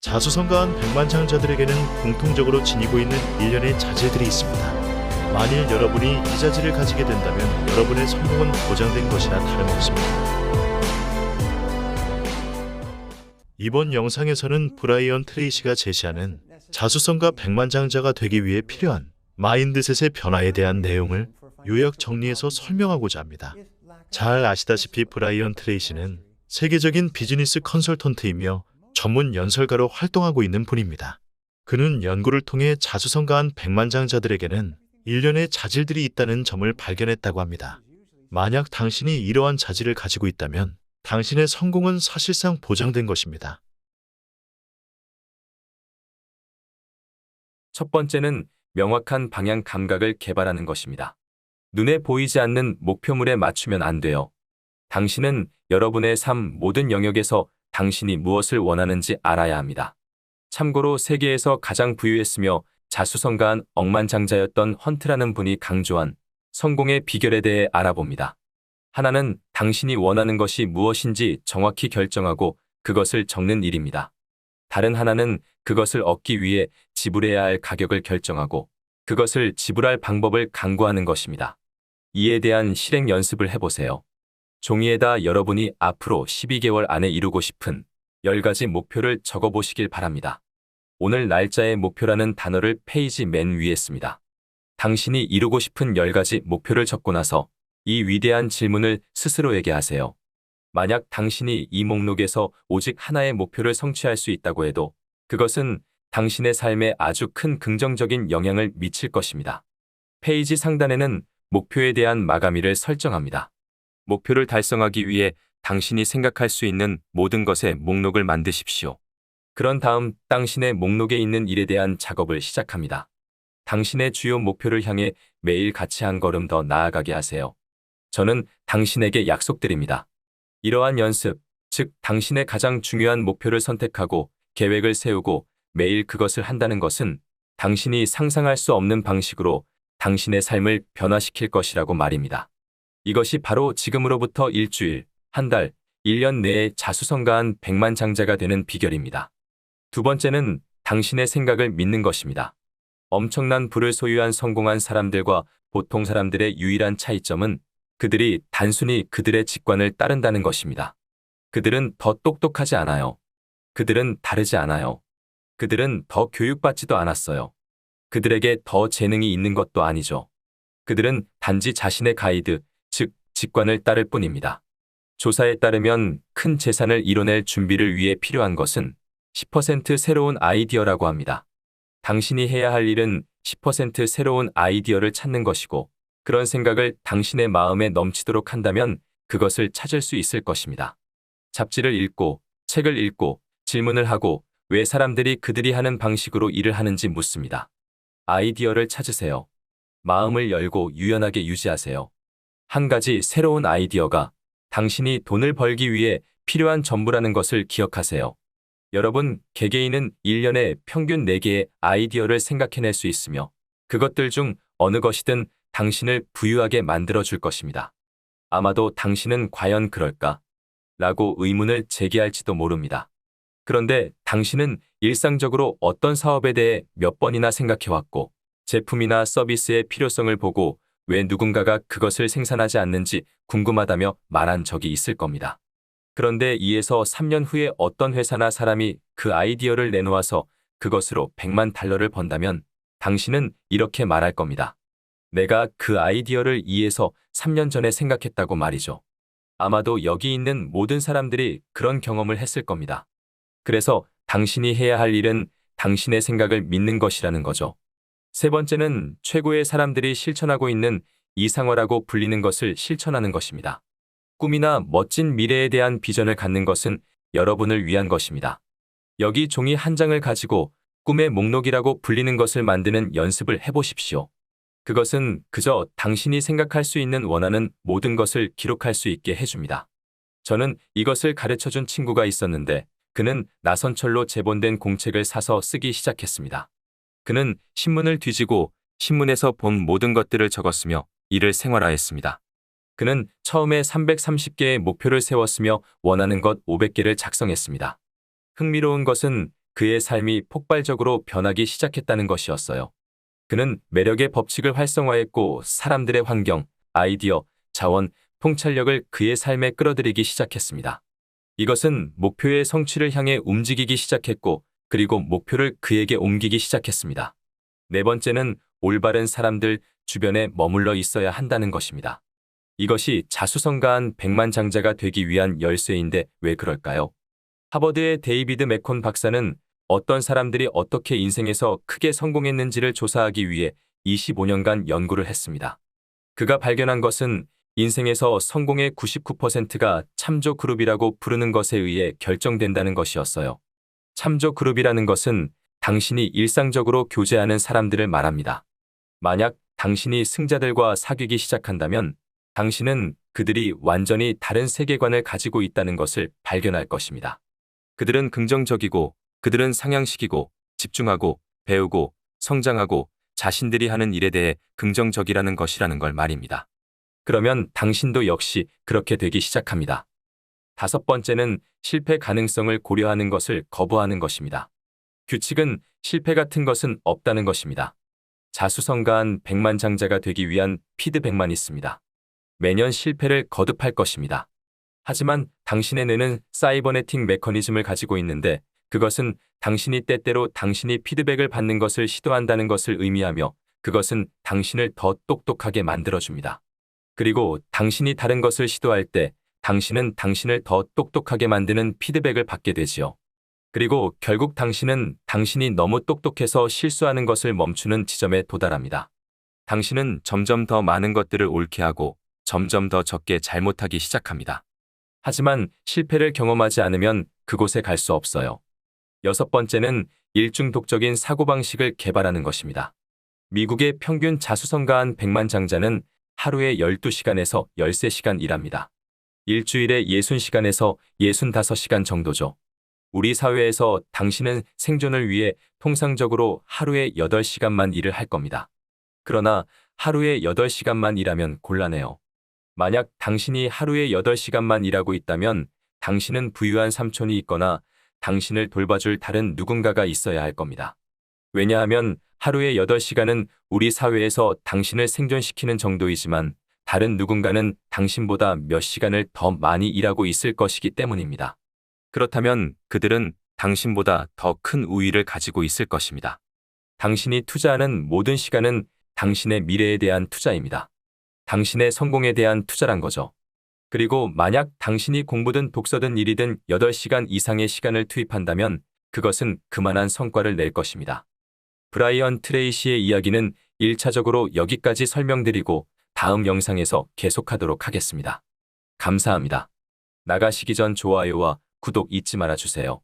자수성가한 백만장자들에게는 공통적으로 지니고 있는 일련의 자질들이 있습니다. 만일 여러분이 이 자질을 가지게 된다면 여러분의 성공은 보장된 것이나 다름없습니다. 이번 영상에서는 브라이언 트레이시가 제시하는 자수성가 백만장자가 되기 위해 필요한 마인드셋의 변화에 대한 내용을 요약 정리해서 설명하고자 합니다. 잘 아시다시피 브라이언 트레이시는 세계적인 비즈니스 컨설턴트이며 전문 연설가로 활동하고 있는 분입니다. 그는 연구를 통해 자수성가한 백만장자들에게는 일련의 자질들이 있다는 점을 발견했다고 합니다. 만약 당신이 이러한 자질을 가지고 있다면 당신의 성공은 사실상 보장된 것입니다. 첫 번째는 명확한 방향 감각을 개발하는 것입니다. 눈에 보이지 않는 목표물에 맞추면 안 돼요. 당신은 여러분의 삶 모든 영역에서 당신이 무엇을 원하는지 알아야 합니다. 참고로 세계에서 가장 부유했으며 자수성가한 억만장자였던 헌트라는 분이 강조한 성공의 비결에 대해 알아봅니다. 하나는 당신이 원하는 것이 무엇인지 정확히 결정하고 그것을 적는 일입니다. 다른 하나는 그것을 얻기 위해 지불해야 할 가격을 결정하고 그것을 지불할 방법을 강구하는 것입니다. 이에 대한 실행 연습을 해보세요. 종이에다 여러분이 앞으로 12개월 안에 이루고 싶은 10가지 목표를 적어보시길 바랍니다. 오늘 날짜의 목표라는 단어를 페이지 맨 위에 씁니다. 당신이 이루고 싶은 10가지 목표를 적고 나서 이 위대한 질문을 스스로에게 하세요. 만약 당신이 이 목록에서 오직 하나의 목표를 성취할 수 있다고 해도 그것은 당신의 삶에 아주 큰 긍정적인 영향을 미칠 것입니다. 페이지 상단에는 목표에 대한 마감일을 설정합니다. 목표를 달성하기 위해 당신이 생각할 수 있는 모든 것의 목록을 만드십시오. 그런 다음 당신의 목록에 있는 일에 대한 작업을 시작합니다. 당신의 주요 목표를 향해 매일 같이 한 걸음 더 나아가게 하세요. 저는 당신에게 약속드립니다. 이러한 연습, 즉 당신의 가장 중요한 목표를 선택하고 계획을 세우고 매일 그것을 한다는 것은 당신이 상상할 수 없는 방식으로 당신의 삶을 변화시킬 것이라고 말입니다. 이것이 바로 지금으로부터 일주일, 한 달, 1년 내에 자수성가한 백만장자가 되는 비결입니다. 두 번째는 당신의 생각을 믿는 것입니다. 엄청난 부를 소유한 성공한 사람들과 보통 사람들의 유일한 차이점은 그들이 단순히 그들의 직관을 따른다는 것입니다. 그들은 더 똑똑하지 않아요. 그들은 다르지 않아요. 그들은 더 교육받지도 않았어요. 그들에게 더 재능이 있는 것도 아니죠. 그들은 단지 자신의 가이드, 즉 직관을 따를 뿐입니다. 조사에 따르면 큰 재산을 이뤄낼 준비를 위해 필요한 것은 10% 새로운 아이디어라고 합니다. 당신이 해야 할 일은 10% 새로운 아이디어를 찾는 것이고 그런 생각을 당신의 마음에 넘치도록 한다면 그것을 찾을 수 있을 것입니다. 잡지를 읽고 책을 읽고 질문을 하고 왜 사람들이 그들이 하는 방식으로 일을 하는지 묻습니다. 아이디어를 찾으세요. 마음을 열고 유연하게 유지하세요. 한 가지 새로운 아이디어가 당신이 돈을 벌기 위해 필요한 전부라는 것을 기억하세요. 여러분, 개개인은 1년에 평균 4개의 아이디어를 생각해낼 수 있으며 그것들 중 어느 것이든 당신을 부유하게 만들어줄 것입니다. 아마도 당신은 과연 그럴까? 라고 의문을 제기할지도 모릅니다. 그런데 당신은 일상적으로 어떤 사업에 대해 몇 번이나 생각해왔고 제품이나 서비스의 필요성을 보고 왜 누군가가 그것을 생산하지 않는지 궁금하다며 말한 적이 있을 겁니다. 그런데 2에서 3년 후에 어떤 회사나 사람이 그 아이디어를 내놓아서 그것으로 100만 달러를 번다면 당신은 이렇게 말할 겁니다. 내가 그 아이디어를 2에서 3년 전에 생각했다고 말이죠. 아마도 여기 있는 모든 사람들이 그런 경험을 했을 겁니다. 그래서 당신이 해야 할 일은 당신의 생각을 믿는 것이라는 거죠. 세 번째는 최고의 사람들이 실천하고 있는 이상화라고 불리는 것을 실천하는 것입니다. 꿈이나 멋진 미래에 대한 비전을 갖는 것은 여러분을 위한 것입니다. 여기 종이 한 장을 가지고 꿈의 목록이라고 불리는 것을 만드는 연습을 해보십시오. 그것은 그저 당신이 생각할 수 있는 원하는 모든 것을 기록할 수 있게 해줍니다. 저는 이것을 가르쳐준 친구가 있었는데 그는 나선철로 제본된 공책을 사서 쓰기 시작했습니다. 그는 신문을 뒤지고 신문에서 본 모든 것들을 적었으며 이를 생활화했습니다. 그는 처음에 330개의 목표를 세웠으며 원하는 것 500개를 작성했습니다. 흥미로운 것은 그의 삶이 폭발적으로 변하기 시작했다는 것이었어요. 그는 매력의 법칙을 활성화했고 사람들의 환경, 아이디어, 자원, 통찰력을 그의 삶에 끌어들이기 시작했습니다. 이것은 목표의 성취를 향해 움직이기 시작했고 그리고 목표를 그에게 옮기기 시작했습니다. 네 번째는 올바른 사람들 주변에 머물러 있어야 한다는 것입니다. 이것이 자수성가한 백만장자가 되기 위한 열쇠인데 왜 그럴까요? 하버드의 데이비드 맥콘 박사는 어떤 사람들이 어떻게 인생에서 크게 성공했는지를 조사하기 위해 25년간 연구를 했습니다. 그가 발견한 것은 인생에서 성공의 99%가 참조 그룹이라고 부르는 것에 의해 결정된다는 것이었어요. 참조 그룹이라는 것은 당신이 일상적으로 교제하는 사람들을 말합니다. 만약 당신이 승자들과 사귀기 시작한다면 당신은 그들이 완전히 다른 세계관을 가지고 있다는 것을 발견할 것입니다. 그들은 긍정적이고 그들은 상향식이고 집중하고 배우고 성장하고 자신들이 하는 일에 대해 긍정적이라는 것이라는 걸 말입니다. 그러면 당신도 역시 그렇게 되기 시작합니다. 다섯 번째는 실패 가능성을 고려하는 것을 거부하는 것입니다. 규칙은 실패 같은 것은 없다는 것입니다. 자수성가한 백만장자가 되기 위한 피드백만 있습니다. 매년 실패를 거듭할 것입니다. 하지만 당신의 뇌는 사이버네틱 메커니즘을 가지고 있는데 그것은 당신이 때때로 당신이 피드백을 받는 것을 시도한다는 것을 의미하며 그것은 당신을 더 똑똑하게 만들어줍니다. 그리고 당신이 다른 것을 시도할 때 당신은 당신을 더 똑똑하게 만드는 피드백을 받게 되지요. 그리고 결국 당신은 당신이 너무 똑똑해서 실수하는 것을 멈추는 지점에 도달합니다. 당신은 점점 더 많은 것들을 옳게 하고 점점 더 적게 잘못하기 시작합니다. 하지만 실패를 경험하지 않으면 그곳에 갈 수 없어요. 여섯 번째는 일중독적인 사고방식을 개발하는 것입니다. 미국의 평균 자수성가한 백만장자는 하루에 12시간에서 13시간 일합니다. 일주일에 60시간에서 65시간 정도죠. 우리 사회에서 당신은 생존을 위해 통상적으로 하루에 8시간만 일을 할 겁니다. 그러나 하루에 8시간만 일하면 곤란해요. 만약 당신이 하루에 8시간만 일하고 있다면 당신은 부유한 삼촌이 있거나 당신을 돌봐줄 다른 누군가가 있어야 할 겁니다. 왜냐하면 하루에 8시간은 우리 사회에서 당신을 생존시키는 정도이지만 다른 누군가는 당신보다 몇 시간을 더 많이 일하고 있을 것이기 때문입니다. 그렇다면 그들은 당신보다 더 큰 우위를 가지고 있을 것입니다. 당신이 투자하는 모든 시간은 당신의 미래에 대한 투자입니다. 당신의 성공에 대한 투자란 거죠. 그리고 만약 당신이 공부든 독서든 일이든 8시간 이상의 시간을 투입한다면 그것은 그만한 성과를 낼 것입니다. 브라이언 트레이시의 이야기는 1차적으로 여기까지 설명드리고 다음 영상에서 계속하도록 하겠습니다. 감사합니다. 나가시기 전 좋아요와 구독 잊지 말아주세요.